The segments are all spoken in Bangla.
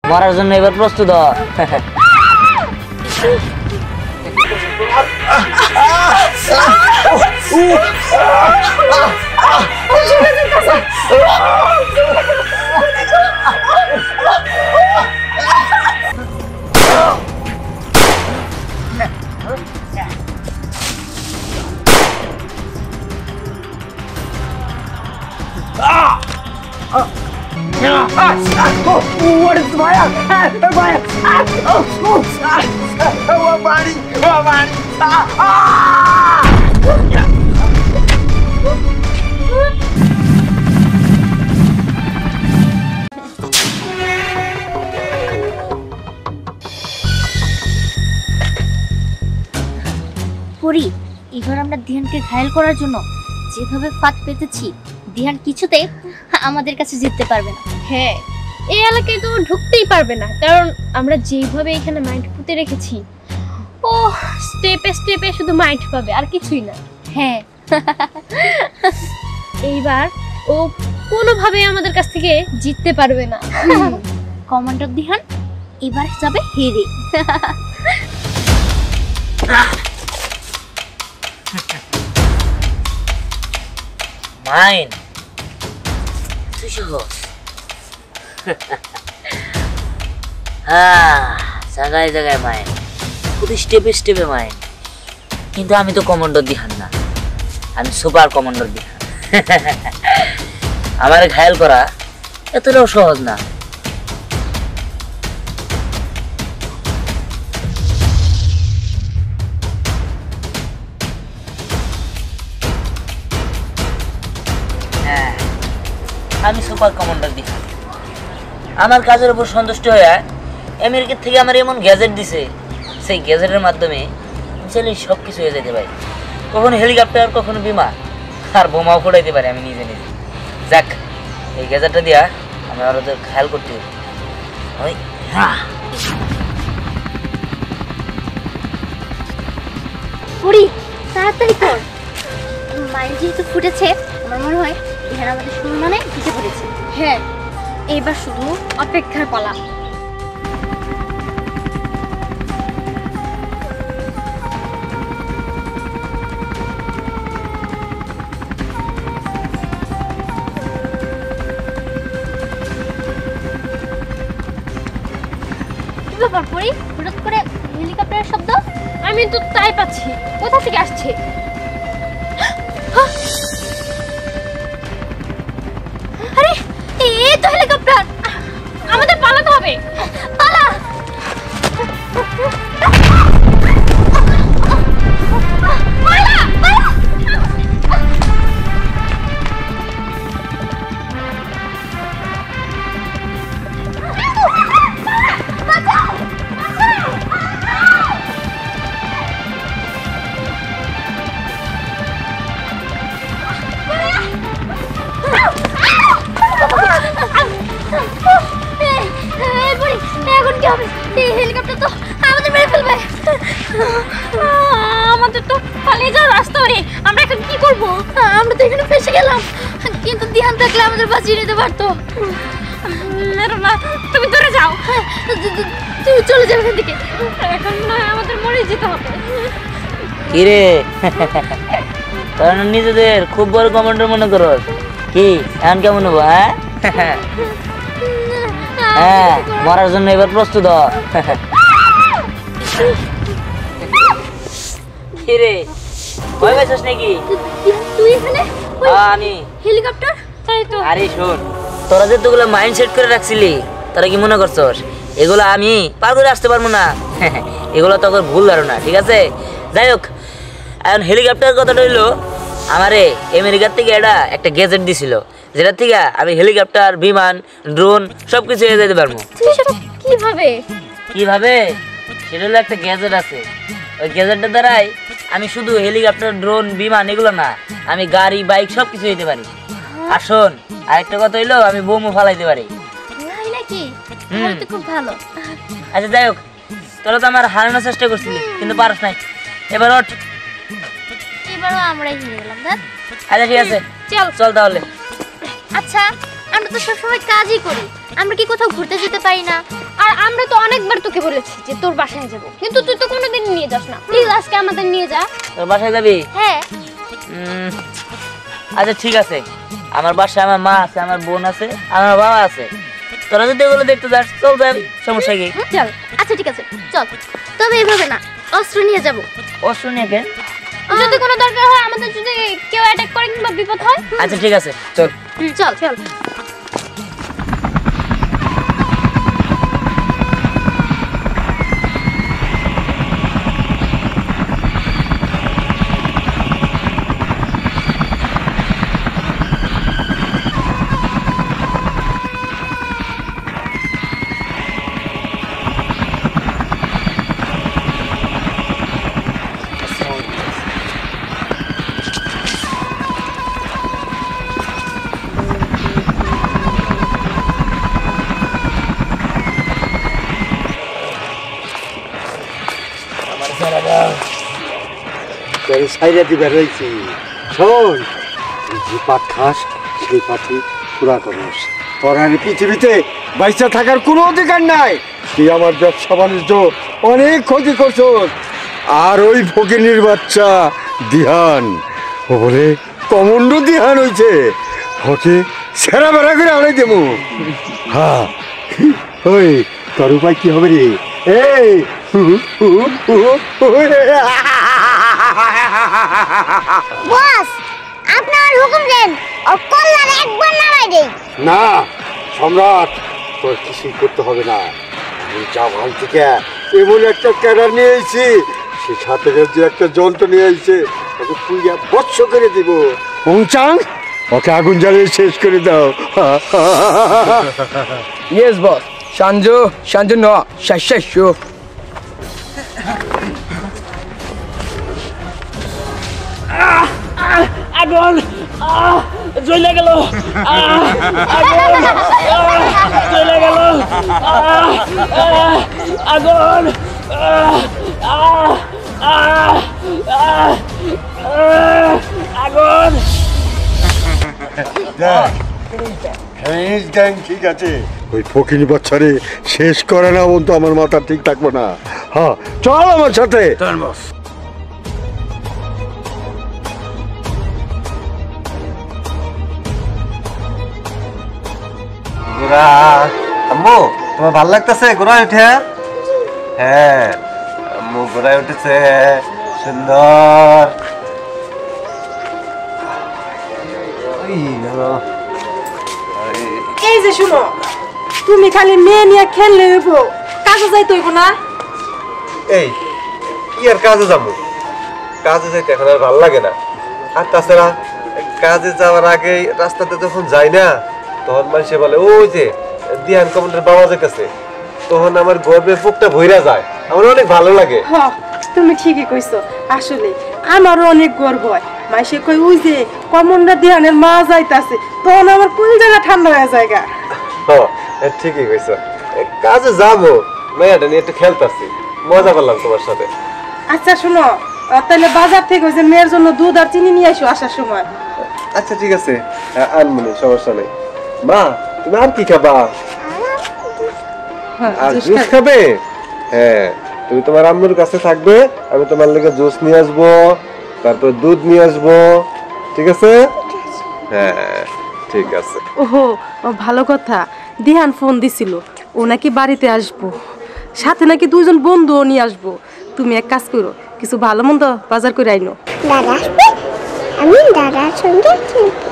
মরার জন্য এবার প্রস্তুত হ। What is my পরি, এবার আমরা ধ্যানকে ঘায়েল করার জন্য যেভাবে ফাঁদ পেতেছি, ধ্যান কিছুতে আমাদের কাছে জিততে পারবে না। হ্যাঁ, এই এলাকায় তো ঢুকতেই পারবে না, কারণ আমরা যেভাবে এখানে মাইন্ড পুঁতে রেখেছি, ও স্টেপে স্টেপে শুধু মাইন্ড পাবে আর কিছুই না। হ্যাঁ, এইবার ও কোনোভাবে আমাদের কাছ থেকে জিততে পারবে না। কমান্ডার ধ্যান এবার যাবে হেরে। মাইন তুই সহজ। জায়গায় জায়গায় মাইন, খুব স্টেপে স্টেপে মাইন। কিন্তু আমি তো কমান্ডার ধ্যান না, আমি সুপার কমান্ডার ধ্যান। আমার ঘায়েল করা এতটাও সহজ না। আমি সুপার কমান্ডার ধ্যান। আমার কাজের উপর সন্তুষ্ট হয়ে আমেরিকা থেকে আমার এমন গ্যাজেট দিছে, সেই গ্যাজেটের মাধ্যমে চাইলে সব কিছু হয়ে যেতে পারি। কখনো হেলিকপ্টার, কখনো বিমান, আর বোমাও ফোড়াইতে পারি আমি নিজে নিজে। যাক, এই গ্যাজেটটা দিয়া আমি ওদের খেয়াল করতে হবে। পরি, তাড়াতাড়ি কর। মাইন্ড যেহেতু ফুটেছে, আমার মনে হয় ধ্যান আমাদের সম্মানে জিতে পড়েছে। হ্যাঁ, এইবার শুধু অপেক্ষার পালা। কি ব্যাপার পরি, হঠাৎ করে হেলিকপ্টারের শব্দ? আমি তো তাই পাচ্ছি, কোথা থেকে আসছে? আরে, এই তো হেলিকপ্টার। আমাদের পালাতে হবে। পালা। পালা, পালা। হেলিকপ্টার তো আমাদের মেরে ফেলবে। আমাদের তো পালিয়ে যাওয়ার রাস্তা নেই, আমরা এখন কি করব? আমরা তো এখানে ফেসে গেলাম, কিন্তু ধ্যান থাকলে আমাদের বাঁচিয়ে নিতে পারতো। না, তুমি দূরে যাও। তুই চলে যাবে এখান থেকে। এখন মনে হয় আমাদের মরে যেতে হবে। কিরে, তোরা নিজেদের খুব বড় কমান্ডার মনে করো কি? এখন কেমন হবো? হ্যাঁ, মরার জন্য এবার প্রস্তুত হ। কিরে, ভয় পাইছিস নাকি? তুই এখানে? আমি হেলিকপ্টার? তাই তো। আরে শোন, তোরা যে তোগুলো মাইন্ড সেট করে রাখছিলি, তোরা কি মনে করছস এগুলো আমি পার করে আসতে পারবো না? এগুলো তোর ভুল ধারণা, ঠিক আছে? যাই হোক, এখন হেলিকপ্টার কথাটা হইলো, আমারে আমেরিকার থেকে এটা একটা গ্যাজেট দিছিল, যেটা থেকে আমি হেলিকপ্টার, বিমান, ড্রোন সব কিছু হয়ে যেতে পারবো। কিভাবে? কিভাবে? সেটা হলো একটা গ্যাজেট আছে, ওই গ্যাজেটটার দ্বারাই আমি শুধু হেলিকপ্টার, ড্রোন, বিমান এগুলো না, আমি গাড়ি, বাইক সব কিছু হইতে পারি। আর শোন, আরেকটা কথা হইলো, আমি বোমও ফালাইতে পারি। নাকি? তাহলে তো খুব ভালো। আচ্ছা যাই হোক, তোরা তো আমার হারানোর চেষ্টা করছিলি, কিন্তু পারস নাই। এবার ওঠ। এবারও আমরাই হেরে গেলাম। আচ্ছা ঠিক আছে, চল চল তাহলে। আচ্ছা, আমরা তো সবসময় কাজই করি, আমরা কি কোথাও ঘুরতে যেতে পারি না? আর আমরা তো অনেকবার তোকে বলেছি যে তোর বাসায় যাব, কিন্তু তুই তো কোনোদিন নিয়ে যাস না। প্লিজ আজকে আমাদের নিয়ে যা। তোর বাসায় যাবি? হ্যাঁ। আচ্ছা ঠিক আছে, আমার বাসায় আমার মা আছে, আমার বোন আছে, আমার বাবা আছে। তোরা যদি এগুলো দেখতে যাস চল যাবি, সমস্যা কি? চল। আচ্ছা ঠিক আছে চল, তবে এভাবে না, অস্ত্র নিয়ে যাব। অস্ত্র নিয়ে কেন? যদি কোনো দরকার হয়, আমাদের যদি কেউ অ্যাটাক করে কিংবা বিপদ হয়। আচ্ছা ঠিক আছে চল। চল চল। সাইরা দিবে রয়েছি। শোন, যে পাট খাস সেই পাঠই পুরা করিস। তোর আর পৃথিবীতে বাইচা থাকার কোনো অধিকার নাই। তুই আমার ব্যবসা বাণিজ্য অনেক ক্ষতি করছ। আর ওই ফকিনীর বাচ্চা দিহান, ও বলে কমন্ড দিহান হয়েছে, ওকে সেরা বেড়া করে আনে দেবো। হ্যাঁ, ওই তোর উপায় কি হবে রে? এই বস, আপনার হুকুম দেন, ওর কল্লার একবার নামাই দেই। না সম্রাট, তোর কিছুই করতে হবে না। আমি জাপান থেকে এমন একটা ক্যাডার নিয়ে এসেছি, সে সাথে যে একটা যন্ত্র নিয়ে এসেছে, ওকে পুইয়া বৎস করে দিব। ওংচাং, ওকে আগুন জ্বালিয়ে শেষ করে দাও। Yes boss. সানজো সানজো ন শাশাশো। আগুন জ্বলে গেল, আগুন জ্বলে গেল, আগুন আগুন। ঠিক আছে, ওই ফকিনি বাচ্চারে শেষ করে না বলতো আমার মাথা ঠিক থাকবো না। হ্যাঁ চল আমার সাথে। আম্মু, তোমার ভাল লাগতেছে ঘোড়ায় উঠে? হ্যাঁ আম্মু, ঘোড়ায় উঠেছে, সুন্দর। এই যে শুনো, তুমি খালি মেয়ে নিয়ে খেললে হইব, কাজে যাইতে হইব না। এই কি আর কাজে যাবো? কাজে যাইতে এখন আর ভাল লাগে না। আর তাছাড়া কাজে যাওয়ার আগে রাস্তাতে যখন যাই না, তখন মানুষে বলে ওই যে দিহান কমান্ডার বাবা যাইতেছে, তখন আমার গর্বে বুকটা ভইরা যায়, আমার অনেক ভালো লাগে। হ, তুমি ঠিকই কইছো। আসলে আমারও অনেক গর্ব হয়। মাইসে কই ওই যে কমন্ডার দিহানের মা যাইতাছে, তখন আমার কোন জায়গা ঠান্ডা হয়ে জায়গা। ঠিকই কইছো। কাজে যাবো, মেয়েটা নিয়ে একটু খেলতেছি, মজা করলাম তোমার সাথে। আচ্ছা শুনো, তাহলে বাজার থেকে ওই যে মেয়ের জন্য দুধ আর চিনি নিয়ে আসো আসার সময়। আচ্ছা ঠিক আছে, আনমনি, সমস্যা নেই। মা, তুমি আর কি খাবা? আর জুস খাবে? হ্যাঁ, তুমি তোমার আম্মুর কাছে থাকবে, আমি তোমার লেগে জুস নিয়ে আসবো, তারপর দুধ নিয়ে আসবো, ঠিক আছে? হ্যাঁ ঠিক আছে। ওহো, ভালো কথা। দিহান ফোন দিছিল, ও নাকি বাড়িতে আসবো, সাথে নাকি দুইজন বন্ধুও নিয়ে আসবো। তুমি এক কাজ করো, কিছু ভালো মন্দ বাজার করে আইনো। দাদা আসবে, আমি দাদার সঙ্গে খেলবো।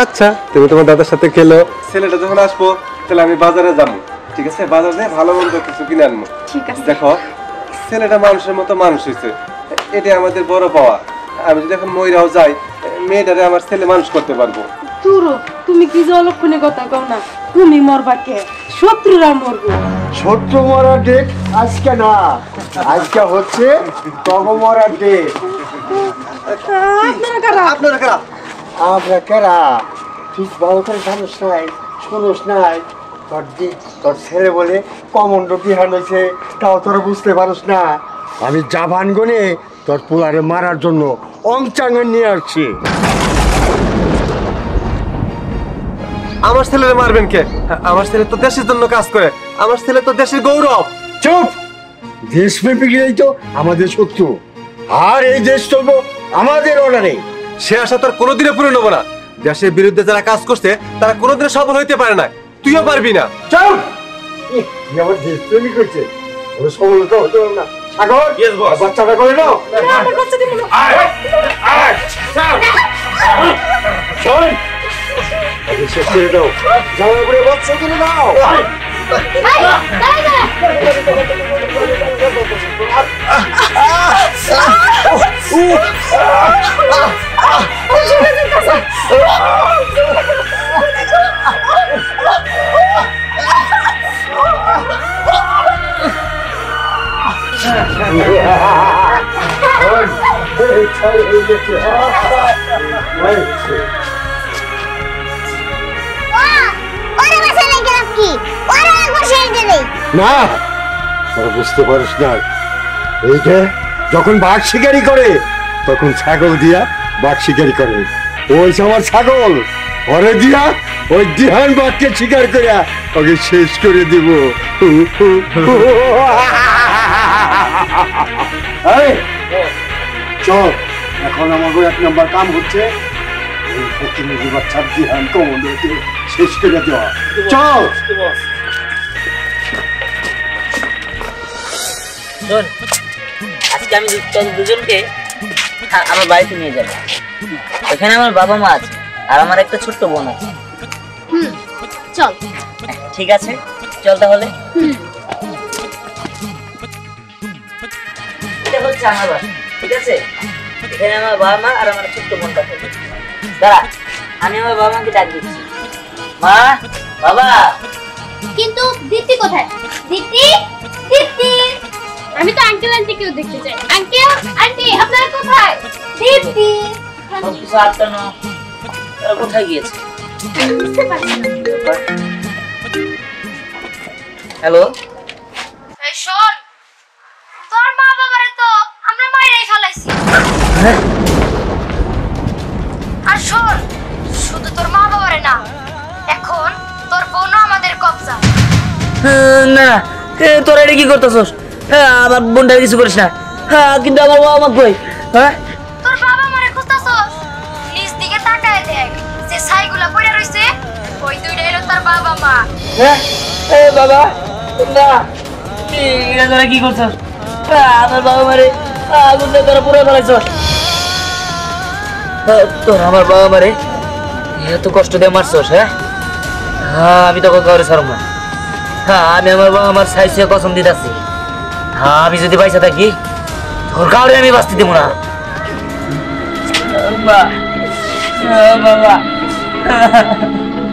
আচ্ছা, তুমি তোমার দাদার সাথে খেলো। ছেলেটা যখন আসবো তাহলে আমি বাজারে যাবো, ঠিক আছে? বাজারে ভালো মন্দ কিছু কিনে আনবো। ঠিক আছে। দেখো, ছেলেটা মানুষের মতো মানুষ হয়েছে, এটা আমাদের বড় পাওয়া। আমি যদি এখন মইরাও যাই, মেয়েটারে আমার ছেলে মানুষ করতে পারবো। তুরো, তুমি কি যে অলক্ষণে কথা কও না, তুমি মরবা কে, শত্রুরা মরবো। শত্রু মরার ডেট আজকে না, আজকে হচ্ছে তব মরার ডেট। আপনারা কারা? আপনারা কারা? আমরা কেরা ঠিক ভালো করে জানোস নাই, শুনোস নাই? তোর ছেলে বলে কমন্ড বিহান হয়েছে, তাও তোরা বুঝতে পারোস না? আমি জাভান গনে তোর পোলারে মারার জন্য অংচাঙ্গন নিয়ে আসছি। আমার ছেলেরে মারবেন কে? আমার ছেলে তো দেশের জন্য কাজ করে, আমার ছেলে তো দেশের গৌরব। চুপ! দেশপ্রেমিকরাই তো আমাদের শত্রু, আর এই দেশ চলবো আমাদের অর্ডারে। সে আশা তোর কোনোদিনও পূরণ হবো না। দেশের বিরুদ্ধে যারা কাজ করছে তারা কোনোদিনও সফল হইতে পারে না, তুইও পারবি না। চুপ! আমার দেশপ্রেমিক হয়েছে, ওরা সফলতা হতে পারবে না। সাগর, বাচ্চাটা করে নাও। শোন, শেষ করে দাও, জামাই করে বাচ্চা করে দাও। না, তোরা বুঝতে পারিস না, এইটা যখন বাঘ শিকারি করে তখন ছাগল দিয়া বাঘ শিকারি করে। ওই আমার ছাগল, ওরে দিয়া ওই দিহান বাঘকে শিকার করে ওকে শেষ করে দিব। চল, এখন আমাকে 1 নম্বর কাম হচ্ছে এই প্রতিনিধি বাচ্চার দিহান কমান্ডোকে শেষ করে দেওয়া। চল। শোন, আজকে আমি তোদের দুজনকে আমার বাড়িতে নিয়ে যাবো। এখানে আমার বাবা মা আছে আর আমার একটা ছোট্ট বোন আছে। চল। ঠিক আছে, চল তাহলে। এটা হচ্ছে আমার বাসা, ঠিক আছে? এখানে আমার বাবা মা আর আমার ছোট্ট বোনটা থাকে। দাঁড়া, আমি আমার বাবা মাকে ডাক দিচ্ছি। মা, বাবা। কিন্তু দিদি কোথায়? দিদি, দিদি। আমি তো আঙ্কেল আন্টিকেও দেখতে চাই। আঙ্কেল আন্টি আপনারা কোথায়? দিদি। সবকিছু আটকানো, তারা কোথায় গিয়েছে? বুঝতে পারছি না। হ্যালো, এই শোন, তোর মা বাবারে তো আমরা মাইরাই ফেলাইছি। আর শোন, শুধু তোর মা বাবারে না, এখন তোর বোনও আমাদের কবজা। না, তোরা এটা কি করতেছস? আমার বোনটাকে কিছু করিস না। কিন্তু আমার বাবা মা কই? হ্যাঁ, তোর বাবা মারে খুঁজতাছস? নিজ দিকে তাকায় দেখ, যে ছাইগুলা পড়ে রইছে ওই দুইটাই হলো তোর বাবা মা। বাবা, না, এটা তোরা কি করছস? আমার বাবা মারে আগুন দিয়ে তোরা পুরো ফেলাইছস। তোর আমার বাবা মারে এত কষ্ট দিয়ে মারছস? হ্যাঁ, আমি তো কাউরে ছাড়ব না। আমি আমার বাবা আমার সাইসে কসম দিতেছি, আমি যদি পয়সা থাকি তোর কাউরে আমি বাঁচতে দেবো না। বাবা,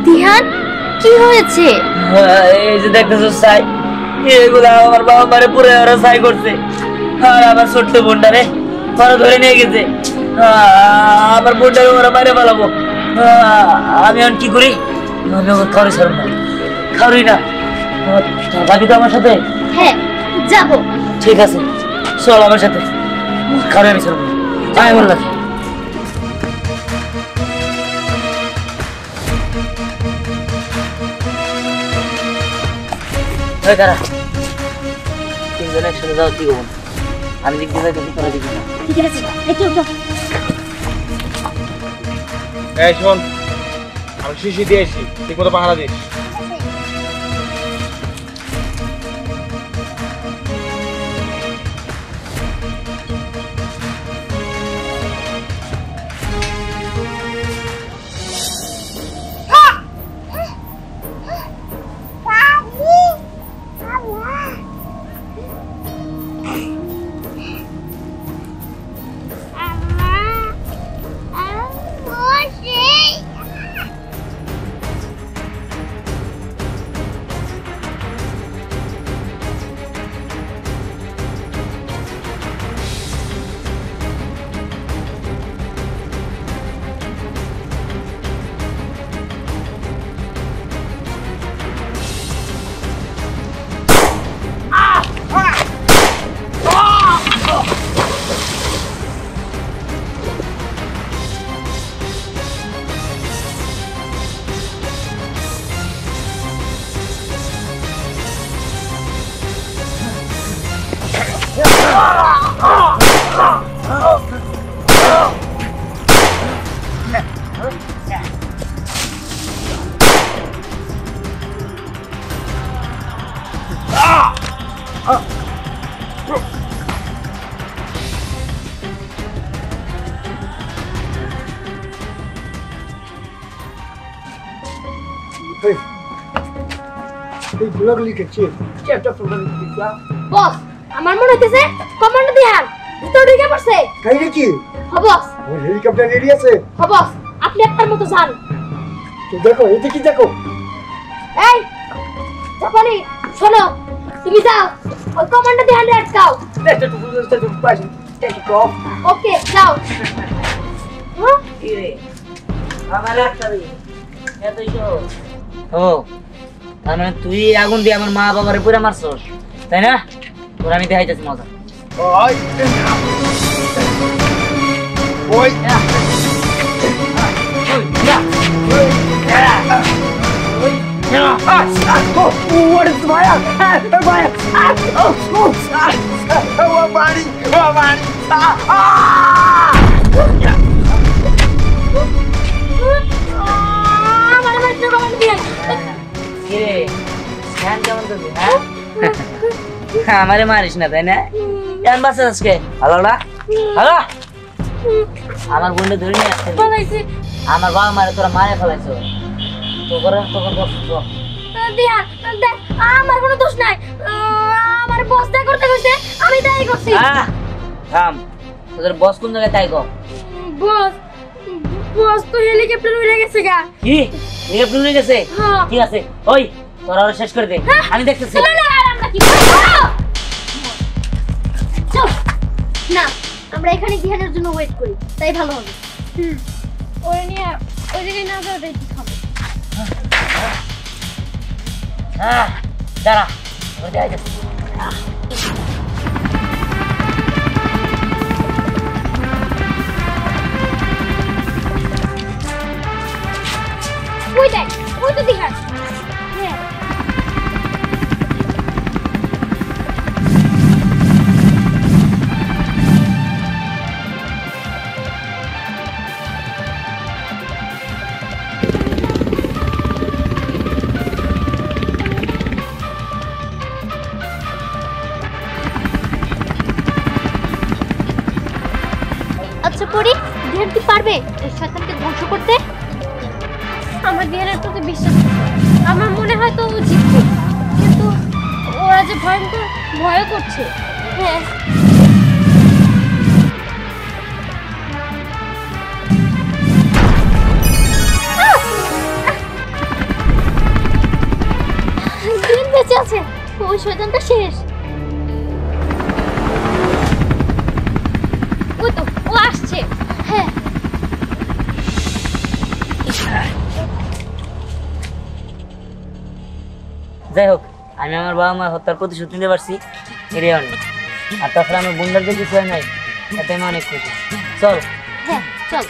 দিহান, কি হয়েছে? এই যে দেখতেছো ছাই, এগুলা আমার বাবা মারে পুরো ওরা ছাই করছে। আর আমার ছোট্ট বোনটারে ওরা ধরে নিয়ে গেছে। আমার বোনটারে ওরা মারে ফেলাবো। আমি এখন কি করি? আমি ওকে খাওয়ারি ছাড়ব না, খাওয়ারি না। যাবি তো আমার সাথে? হ্যাঁ, যাবো। ঠিক আছে, চল আমার সাথে। খাওয়ারি আমি ছাড়ব না, যাই আমার লাগে। দাঁড়া, তিনজন একসাথে যাও, কি করবো? আমি দিক দিয়ে যাই, তোরা দিবি না। ঠিক আছে, একটু উঠো। এই শোন, আমি শিশি দিয়ে এসি, ঠিক মতো পাহারা দিস। এই গুলাগুলি দেখছি বস আমার মনে হইতেছে কমান্ডার দিহান ভিতরে ঢুকে পড়ছে। তাই নাকি? বস ওই হেলিকপ্টার রেডি আছে? বস আপনি আপনার মতো যান। তো দেখো এটা কি দেখো? এই জাপানি শোনো, তুমি যাও ওই কমান্ডার দিহান আটকাও। ওকে যাও। কি রে আমার একটা রে এতই তো ও তার মানে তুই আগুন দিয়ে আমার মা বাবারে পুরা মারছস তাই না? তোর আমি দেখাইতেছি মজা। ওই ওই what is Maya? Maya! Oh, Barney! Oh, Barney! আমার বাচ্চা কমান্ডার দিহান কি রে ধ্যান কেমন করবি হ্যাঁ? আমারে মারিস না তাই না? কেন বাচ্চা আজকে হ্যালো না হ্যালো আমার বোনটা ধরে নিয়ে আসছে বলাইছে আমার বাবা মারে তোরা মারে ফেলাইছো তোর দিহান দেখ আমার কোনো দোষ নাই। আমার বস দেখ করতে কইছে আমি তাই করছি। থাম তোদের বস কোন জায়গায় তাই কর? বস বস তো হেলিকপ্টার উড়ে গেছে গা। কি হেলিকপ্টার উড়ে গেছে? হ্যাঁ। ঠিক আছে ওই তোরা ওরা শেষ করে দে আমি দেখতেছি। না না আমরা কি করব? চল না আমরা এখানে দিহানের জন্য ওয়েট করি তাই ভালো হবে। ওরে নিয়ে ওই জায়গায় না যাওয়াটাই ঠিক হবে। হ্যাঁ দাঁড়া ওই যাই যাচ্ছে ওই দেখ ওই তো দিহান। হ্যাঁ আচ্ছা পরি, দিহান কি পারবে ওই শয়তানকে ধ্বংস করতে? আমার দিহানের প্রতি বিশ্বাস আছে। আমার মনে হয় তো ও জিতবে, কিন্তু ওরা যে ভয়ঙ্কর ভয় করছে। হ্যাঁ দিন বেঁচে আছে, ওই শয়তানটা শেষ। ওই তো ও আসছে। হ্যাঁ যাই হোক আমি আমার বাবা মা হত্যার প্রতিশোধ নিতে পারছি এটাই অনেক। আর তাছাড়া আমার বোনটার যে কিছু হয় নাই এতে আমি অনেক খুশি। চল হ্যাঁ চল।